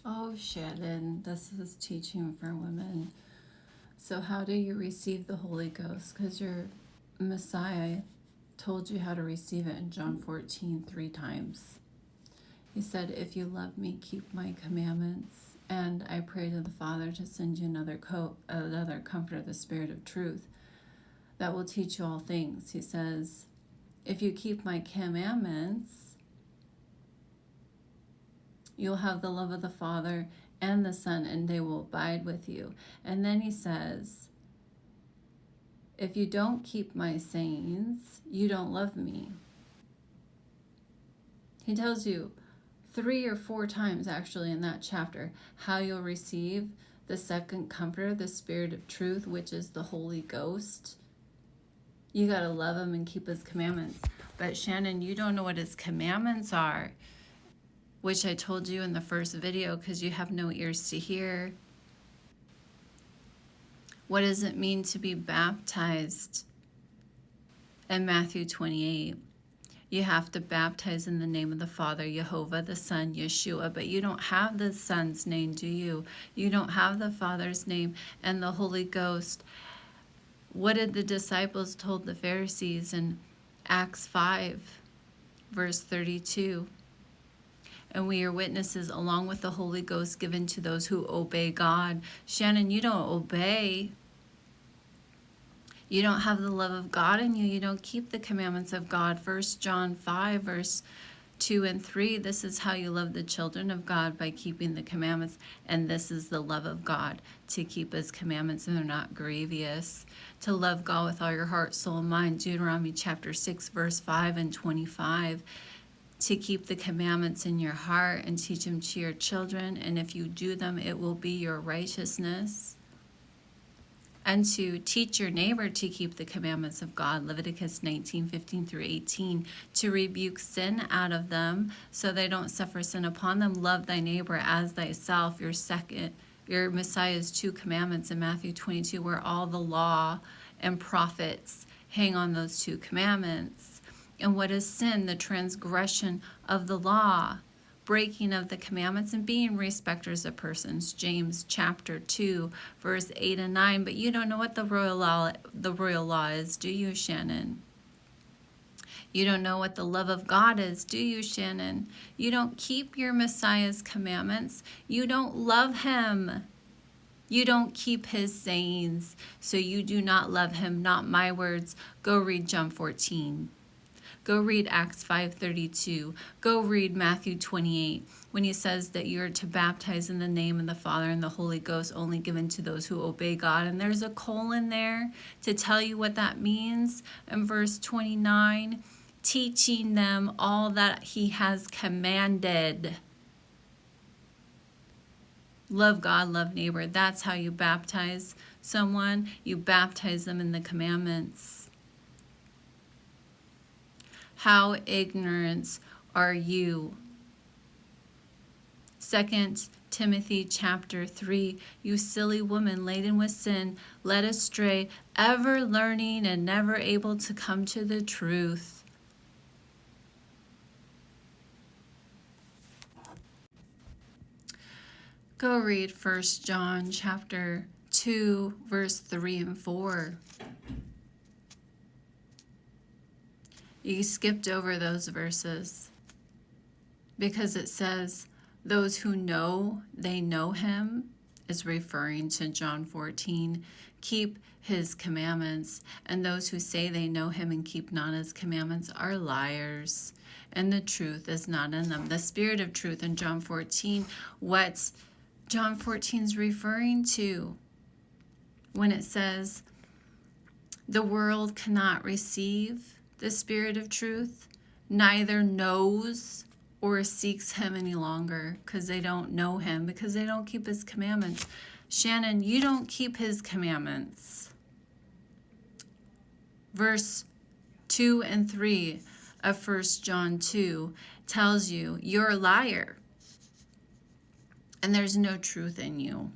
Oh, Shannon, this is teaching for women. So, how do you receive the Holy Ghost? Because your Messiah told you how to receive it in John 14 3 times. He said, "If you love me, keep my commandments." And I pray to the Father to send you another comforter, the Spirit of truth, that will teach you all things. He says, "If you keep my commandments, you'll have the love of the Father and the Son, and they will abide with you." And then he says, "If you don't keep my sayings, you don't love me." He tells you 3 or 4 times actually in that chapter how you'll receive the second comforter, the Spirit of truth, which is the Holy Ghost. You got to love him and keep his commandments. But Shannon, you don't know what his commandments are, which I told you in the first video because you have no ears to hear. What does it mean to be baptized? In Matthew 28, you have to baptize in the name of the Father, Jehovah, the Son, Yeshua. But you don't have the Son's name, do you? You don't have the Father's name and the Holy Ghost. What did the disciples told the Pharisees in Acts 5, verse 32? And we are witnesses along with the Holy Ghost given to those who obey God. Shannon, you don't obey. You don't have the love of God in you. You don't keep the commandments of God. 1 John 5, verse 2 and 3, this is how you love the children of God, by keeping the commandments. And this is the love of God, to keep his commandments, and they're not grievous. To love God with all your heart, soul, and mind. Deuteronomy chapter 6, verse 5 and 25. To keep the commandments in your heart and teach them to your children. And if you do them, it will be your righteousness. And to teach your neighbor to keep the commandments of God, Leviticus 19, 15 through 18, to rebuke sin out of them so they don't suffer sin upon them. Love thy neighbor as thyself. Your Messiah's 2 commandments in Matthew 22, where all the law and prophets hang on those 2 commandments. And what is sin? The transgression of the law, breaking of the commandments, and being respecters of persons. James chapter 2, verse 8 and 9. But you don't know what the royal law is, do you, Shannon? You don't know what the love of God is, do you, Shannon? You don't keep your Messiah's commandments. You don't love him. You don't keep his sayings, so you do not love him. Not my words. Go read John 14. Go read Acts 5:32. Go read Matthew 28, when he says that you're to baptize in the name of the Father and the Holy Ghost, only given to those who obey God. And there's a colon there to tell you what that means. In verse 29, teaching them all that he has commanded. Love God, love neighbor. That's how you baptize someone. You baptize them in the commandments. How ignorant are you? 2 Timothy chapter 3, you silly woman laden with sin, led astray, ever learning and never able to come to the truth. Go read 1 John chapter 2, verse 3 and 4. You skipped over those verses because it says those who know they know him is referring to John 14. Keep his commandments, and those who say they know him and keep not his commandments are liars, and the truth is not in them. The Spirit of truth in John 14, what John 14 is referring to when it says the world cannot receive the Spirit of truth, neither knows or seeks him any longer, because they don't know him, because they don't keep his commandments. Shannon, you don't keep his commandments. Verse 2 and 3 of 1 John 2 tells you you're a liar and there's no truth in you.